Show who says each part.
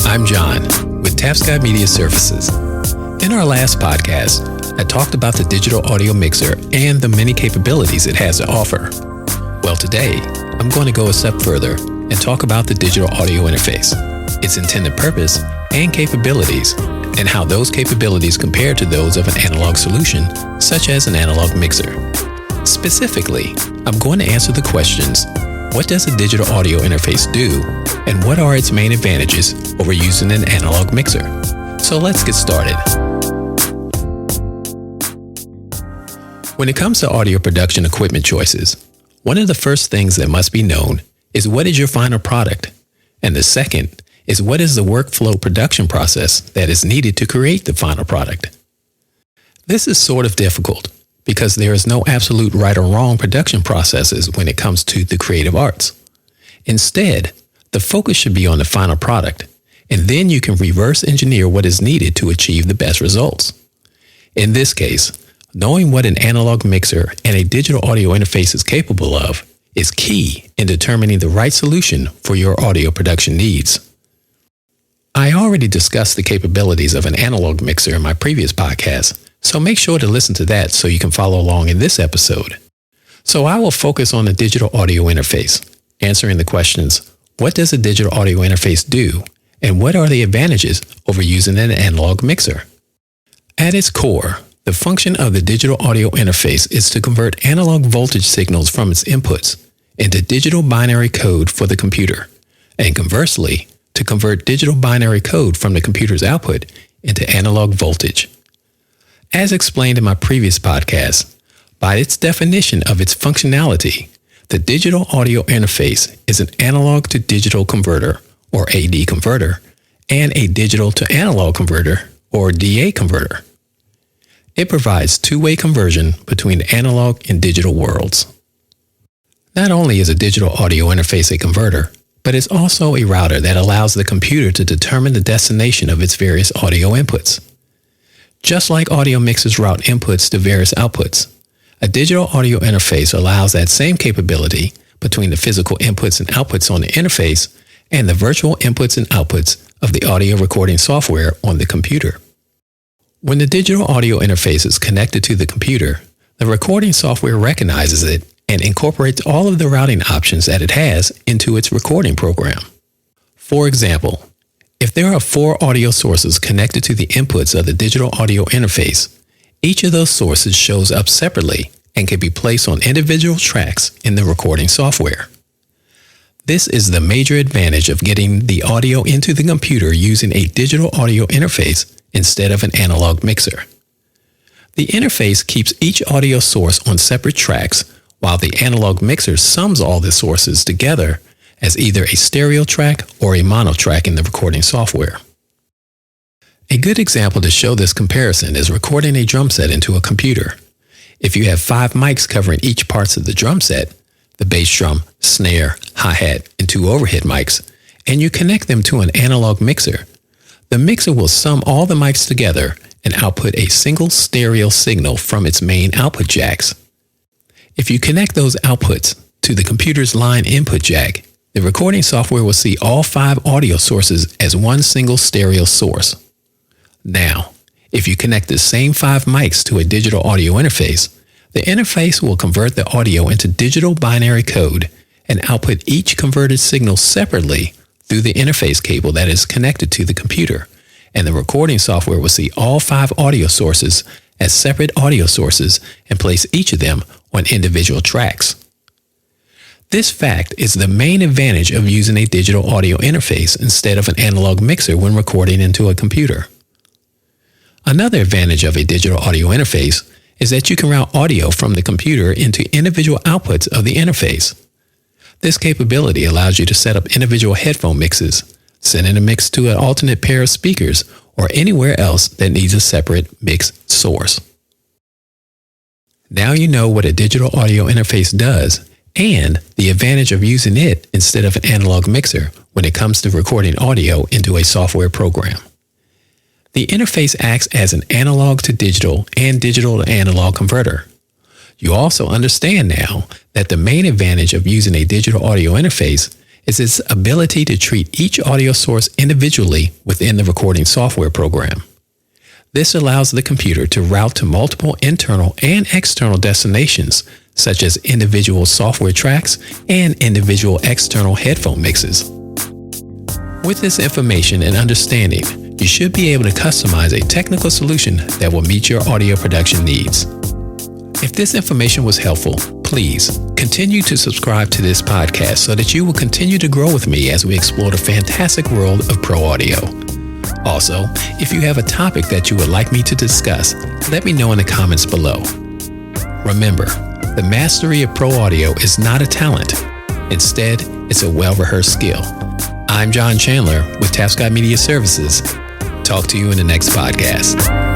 Speaker 1: I'm John with TapSky Media Services. In our last podcast, I talked about the digital audio mixer and the many capabilities it has to offer. Well, today, I'm going to go a step further and talk about the digital audio interface, its intended purpose and capabilities, and how those capabilities compare to those of an analog solution, such as an analog mixer. Specifically, I'm going to answer the questions: what does a digital audio interface do, and what are its main advantages over using an analog mixer? So let's get started. When it comes to audio production equipment choices, one of the first things that must be known is what is your final product, and the second is what is the workflow production process that is needed to create the final product. This is sort of difficult because there is no absolute right or wrong production processes when it comes to the creative arts. Instead, the focus should be on the final product, and then you can reverse engineer what is needed to achieve the best results. In this case, knowing what an analog mixer and a digital audio interface is capable of is key in determining the right solution for your audio production needs. I already discussed the capabilities of an analog mixer in my previous podcast, so make sure to listen to that so you can follow along in this episode. So I will focus on the digital audio interface, answering the questions: what does a digital audio interface do, and what are the advantages over using an analog mixer? At its core, the function of the digital audio interface is to convert analog voltage signals from its inputs into digital binary code for the computer, and conversely, to convert digital binary code from the computer's output into analog voltage. As explained in my previous podcast, by its definition of its functionality, the digital audio interface is an analog to digital converter, or AD converter, and a digital to analog converter, or DA converter. It provides two-way conversion between the analog and digital worlds. Not only is a digital audio interface a converter, but it's also a router that allows the computer to determine the destination of its various audio inputs. Just like audio mixers route inputs to various outputs, a digital audio interface allows that same capability between the physical inputs and outputs on the interface and the virtual inputs and outputs of the audio recording software on the computer. When the digital audio interface is connected to the computer, the recording software recognizes it and incorporates all of the routing options that it has into its recording program. For example, if there are 4 audio sources connected to the inputs of the digital audio interface, each of those sources shows up separately and can be placed on individual tracks in the recording software. This is the major advantage of getting the audio into the computer using a digital audio interface instead of an analog mixer. The interface keeps each audio source on separate tracks, while the analog mixer sums all the sources together as either a stereo track or a mono track in the recording software. A good example to show this comparison is recording a drum set into a computer. If you have 5 mics covering each parts of the drum set, the bass drum, snare, hi-hat, and 2 overhead mics, and you connect them to an analog mixer, the mixer will sum all the mics together and output a single stereo signal from its main output jacks. If you connect those outputs to the computer's line input jack, the recording software will see all 5 audio sources as one single stereo source. Now, if you connect the same 5 mics to a digital audio interface, the interface will convert the audio into digital binary code and output each converted signal separately through the interface cable that is connected to the computer, and the recording software will see all 5 audio sources as separate audio sources and place each of them on individual tracks. This fact is the main advantage of using a digital audio interface instead of an analog mixer when recording into a computer. Another advantage of a digital audio interface is that you can route audio from the computer into individual outputs of the interface. This capability allows you to set up individual headphone mixes, send in a mix to an alternate pair of speakers, or anywhere else that needs a separate mix source. Now you know what a digital audio interface does and the advantage of using it instead of an analog mixer when it comes to recording audio into a software program. The interface acts as an analog to digital and digital to analog converter. You also understand now that the main advantage of using a digital audio interface is its ability to treat each audio source individually within the recording software program. This allows the computer to route to multiple internal and external destinations, such as individual software tracks and individual external headphone mixes. With this information and understanding, you should be able to customize a technical solution that will meet your audio production needs. If this information was helpful, please continue to subscribe to this podcast so that you will continue to grow with me as we explore the fantastic world of pro audio. Also, if you have a topic that you would like me to discuss, let me know in the comments below. Remember, the mastery of pro audio is not a talent. Instead, it's a well-rehearsed skill. I'm John Chandler with Tapscott Media Services. Talk to you in the next podcast.